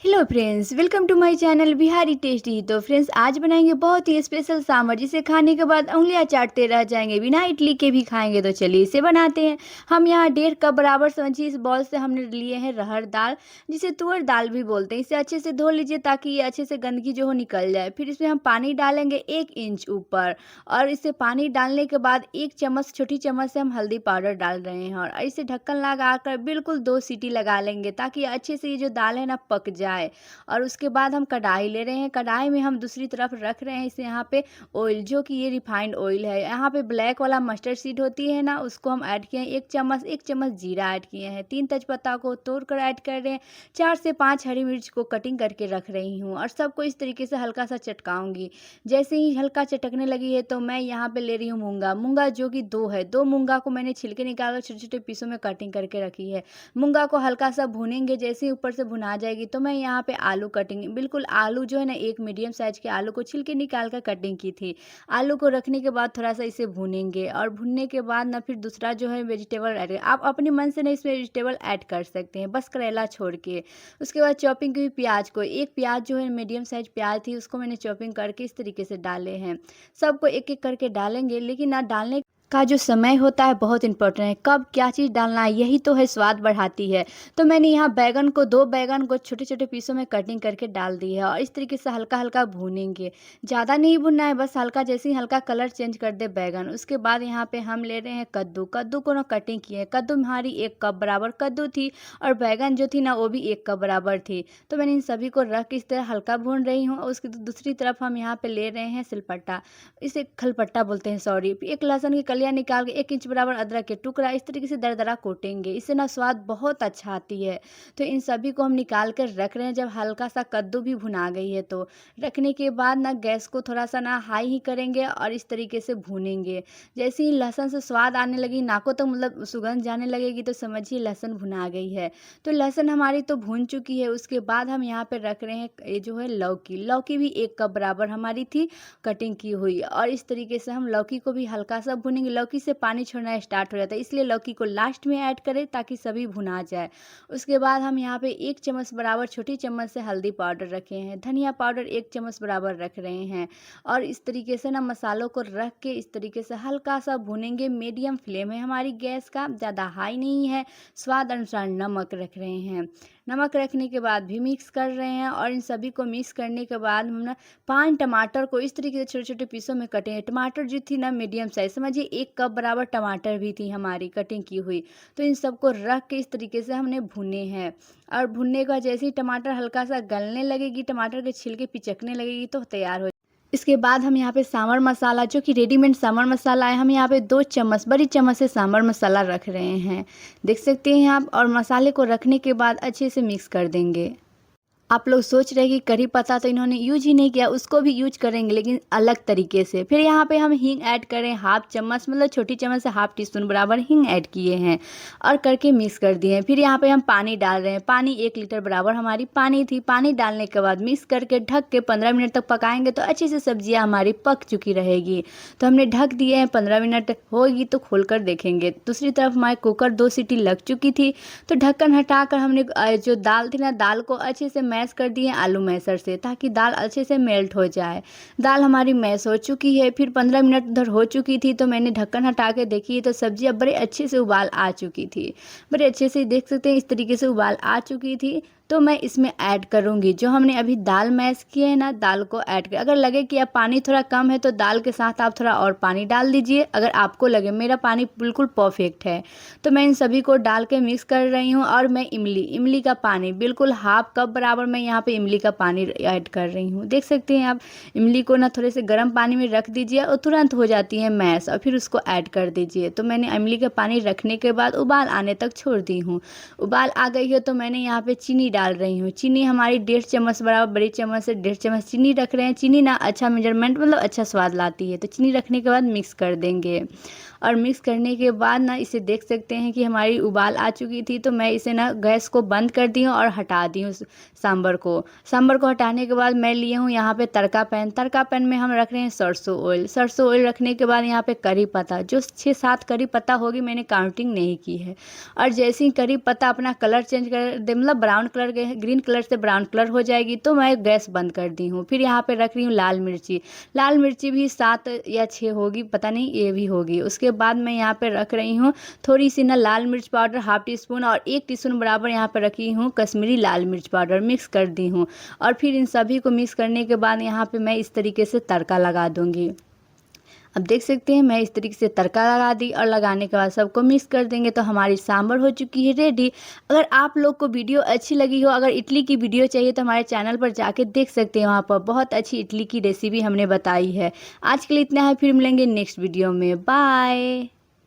Hello friends, welcome to my channel Bihari tasty. तो friends, आज बनाएंगे बहुत ही स्पेशल सांभर जिसे खाने के बाद उंगलियां चाटते रह जाएंगे, बिना इडली के भी खाएंगे। तो चलिए इसे बनाते हैं। हम यहाँ 1.5 कप बराबर समझिए इस बॉल से हमने लिए हैं रहर दाल, जिसे तुअर दाल भी बोलते हैं। इसे अच्छे से धो लीजिए ताकि ये अच्छे से गंदगी जो हो निकल जाए। फिर इसमें हम पानी डालेंगे 1 इंच ऊपर, और इसे पानी डालने के बाद 1 चम्मच छोटी चम्मच से हम हल्दी पाउडर डाल रहे हैं, और इसे ढक्कन लगाकर बिल्कुल 2 सीटी लगा लेंगे ताकि अच्छे से ये जो दाल है ना पक जाए। और उसके बाद हम कढ़ाई ले रहे हैं। कढ़ाई में हम दूसरी तरफ रख रहे हैं इसे यहाँ पे ऑयल, जो कि ये रिफाइंड ऑयल है। यहाँ पे ब्लैक वाला मस्टर्ड सीड होती है ना, उसको हम ऐड किए हैं 1 चम्मच जीरा ऐड किए हैं, 3 तेजपत्ता को तोड़कर ऐड कर रहे हैं, 4 से 5 हरी मिर्च को कटिंग करके रख रही हूँ, और सबको इस तरीके से हल्का सा चटकाऊंगी। जैसे ही हल्का चटकने लगी है तो मैं यहाँ पे ले रही हूँ मूंगा। मूंगा जो कि 2 है, 2 मूंगा को मैंने छिलके निकालकर छोटे छोटे पीसों में कटिंग करके रखी है। मूंगा को हल्का सा भूनेंगे। जैसे ही ऊपर से भुना जाएगी तो मैं यहाँ पे आलू कटिंग, बिल्कुल आलू जो है ना, एक मीडियम साइज के आलू को छिलके निकाल कर कटिंग की थी। आलू को रखने के बाद थोड़ा सा इसे भूनेंगे, और भुनने के बाद ना फिर दूसरा जो है वेजिटेबल ऐड, आप अपने मन से ना इसमें वेजिटेबल ऐड कर सकते हैं, बस करेला छोड़ के। उसके बाद चॉपिंग की हुई प्याज को, एक प्याज जो है मीडियम साइज प्याज थी, उसको मैंने चॉपिंग करके इस तरीके से डाले हैं। सबको एक एक करके डालेंगे, लेकिन ना डालने का जो समय होता है बहुत इंपॉर्टेंट है। कब क्या चीज़ डालना है, यही तो है स्वाद बढ़ाती है। तो मैंने यहाँ बैगन को, 2 बैगन को छोटे छोटे पीसों में कटिंग करके डाल दी है, और इस तरीके से हल्का हल्का भूनेंगे। ज़्यादा नहीं भुनना है, बस हल्का, जैसे ही हल्का कलर चेंज कर दे बैगन। उसके बाद यहाँ पे हम ले रहे हैं कद्दू। कद्दू को ना कटिंग किए। कद्दू हमारी 1 कप बराबर कद्दू थी, और बैगन जो थी ना वो भी 1 कप बराबर थी। तो मैंने इन सभी को रख के इस तरह हल्का भून रही हूँ। और उसकी दूसरी तरफ हम यहाँ पे ले रहे हैं सिलपट्टा, इसे खलपट्टा बोलते हैं, सॉरी। एक लहसुन की कलियां निकाल के 1 इंच बराबर अदरक के टुकड़ा इस तरीके से दरदरा कोटेंगे, इससे ना स्वाद बहुत अच्छा आती है। तो इन सभी को हम निकाल कर रख रहे हैं। जब हल्का सा कद्दू भी भुना गई है तो रखने के बाद ना गैस को थोड़ा सा ना हाई ही करेंगे, और इस तरीके से भूनेंगे। जैसे ही लहसुन से स्वाद आने लगी, नाकों तक मतलब सुगंध जाने लगेगी, तो समझिए लहसुन भुना गई है। तो लहसुन हमारी तो भून चुकी है। उसके बाद हम यहाँ पे रख रहे हैं ये जो है लौकी। लौकी भी 1 कप बराबर हमारी थी कटिंग की हुई, और इस तरीके से हम लौकी को भी हल्का सा भुनेंगे। लौकी से पानी छोड़ना स्टार्ट हो जाता है, इसलिए लौकी को लास्ट में ऐड करें ताकि सभी भुना जाए। उसके बाद हम यहाँ पे 1 चम्मच बराबर छोटी चम्मच से हल्दी पाउडर रखे हैं, धनिया पाउडर 1 चम्मच बराबर रख रहे हैं, और इस तरीके से ना मसालों को रख के इस तरीके से हल्का सा भुनेंगे। मीडियम फ्लेम है हमारी गैस का, ज़्यादा हाई नहीं है। स्वाद अनुसार नमक रख रहे हैं। नमक रखने के बाद भी मिक्स कर रहे हैं, और इन सभी को मिक्स करने के बाद हम ना 5 टमाटर को इस तरीके से छोटे छोटे पीसों में कटे हैं। टमाटर जो थी ना मीडियम साइज, समझिए 1 कप बराबर टमाटर भी थी हमारी कटिंग की हुई। तो इन सबको रख के इस तरीके से हमने भुने हैं, और भुनने का जैसे ही टमाटर हल्का सा गलने लगेगी, टमाटर के छिलके पिचकने लगेगी, तो तैयार हो। इसके बाद हम यहाँ पे सांभर मसाला, जो कि रेडीमेड सांभर मसाला है, हम यहाँ पे 2 चम्मच, बड़ी चम्मच से सांभर मसाला रख रहे हैं, देख सकते हैं आप। और मसाले को रखने के बाद अच्छे से मिक्स कर देंगे। आप लोग सोच रहे हैं कि करी पत्ता तो इन्होंने यूज ही नहीं किया, उसको भी यूज करेंगे लेकिन अलग तरीके से। फिर यहाँ पे हम हींग ऐड करें 1/2 चम्मच, मतलब छोटी चम्मच से 1/2 टीस्पून बराबर हींग ऐड किए हैं, और करके मिक्स कर दिए हैं। फिर यहाँ पे हम पानी डाल रहे हैं। पानी 1 लीटर बराबर हमारी पानी थी। पानी डालने के बाद मिक्स करके ढक के 15 मिनट तक पकाएंगे, तो अच्छे से सब्जियाँ हमारी पक चुकी रहेगी। तो हमने ढक दिए हैं, 15 मिनट होगी तो खोल कर देखेंगे। दूसरी तरफ हमारे कुकर 2 सीटी लग चुकी थी, तो ढक्कन हटाकर हमने जो दाल थी ना, दाल को अच्छे से मैश कर दिए आलू मैशर से, ताकि दाल अच्छे से मेल्ट हो जाए। दाल हमारी मैश हो चुकी है। फिर 15 मिनट उधर हो चुकी थी, तो मैंने ढक्कन हटा के देखी तो सब्जी अब बड़े अच्छे से उबाल आ चुकी थी। बड़े अच्छे से देख सकते हैं, इस तरीके से उबाल आ चुकी थी। तो मैं इसमें ऐड करूँगी जो हमने अभी दाल मैश किए है ना, दाल को ऐड कर। अगर लगे कि अब पानी थोड़ा कम है तो दाल के साथ आप थोड़ा और पानी डाल दीजिए, अगर आपको लगे। मेरा पानी बिल्कुल परफेक्ट है। तो मैं इन सभी को डाल के मिक्स कर रही हूँ, और मैं इमली का पानी बिल्कुल 1/2 कप बराबर मैं यहाँ पे इमली का पानी ऐड कर रही हूँ। देख सकते हैं आप। इमली को ना थोड़े से गर्म पानी में रख दीजिए, और तुरंत हो जाती है मैश, और फिर उसको ऐड कर दीजिए। तो मैंने इमली का पानी रखने के बाद उबाल आने तक छोड़ दी हूँ। उबाल आ गई है तो मैंने यहाँ पे चीनी डाल रही हूँ। चीनी हमारी 1.5 चम्मच बराबर, बड़ी चम्मच से 1.5 चम्मच चीनी रख रहे हैं। चीनी ना अच्छा मेजरमेंट, मतलब अच्छा स्वाद लाती है। तो चीनी रखने के बाद मिक्स कर देंगे, और मिक्स करने के बाद ना इसे देख सकते हैं कि हमारी उबाल आ चुकी थी। तो मैं इसे ना गैस को बंद कर दी हूँ और हटा दी हूँ सांभर को। सांभर को हटाने के बाद मैं लिए हूँ यहाँ पे तड़का पैन। तड़का पैन में हम रख रहे हैं सरसों ऑयल। सरसों ऑयल रखने के बाद यहाँ पे करी पत्ता, जो 6-7 करी पत्ता होगी, मैंने काउंटिंग नहीं की है। और जैसे ही करी पत्ता अपना कलर चेंज कर दे, मतलब ब्राउन कलर ग्रीन कलर से ब्राउन कलर हो जाएगी तो मैं गैस बंद कर दी हूँ। फिर यहाँ पे रख रही हूँ लाल मिर्ची। लाल मिर्ची भी 7 या 6 होगी, पता नहीं, ये भी होगी। उसके बाद मैं यहाँ पे रख रही हूँ थोड़ी सी ना लाल मिर्च पाउडर, हाफ टी स्पून, और 1 टीस्पून बराबर यहाँ पे रखी हूँ कश्मीरी लाल मिर्च पाउडर। मिक्स कर दी हूँ और फिर इन सभी को मिक्स करने के बाद यहाँ पे मैं इस तरीके से तड़का लगा दूंगी। अब देख सकते हैं मैं इस तरीके से तड़का लगा दी और लगाने के बाद सबको मिक्स कर देंगे तो हमारी सांभर हो चुकी है रेडी। अगर आप लोग को वीडियो अच्छी लगी हो, अगर इडली की वीडियो चाहिए तो हमारे चैनल पर जाके देख सकते हैं, वहाँ पर बहुत अच्छी इडली की रेसिपी हमने बताई है। आज के लिए इतना है, फिर मिलेंगे नेक्स्ट वीडियो में। बाय।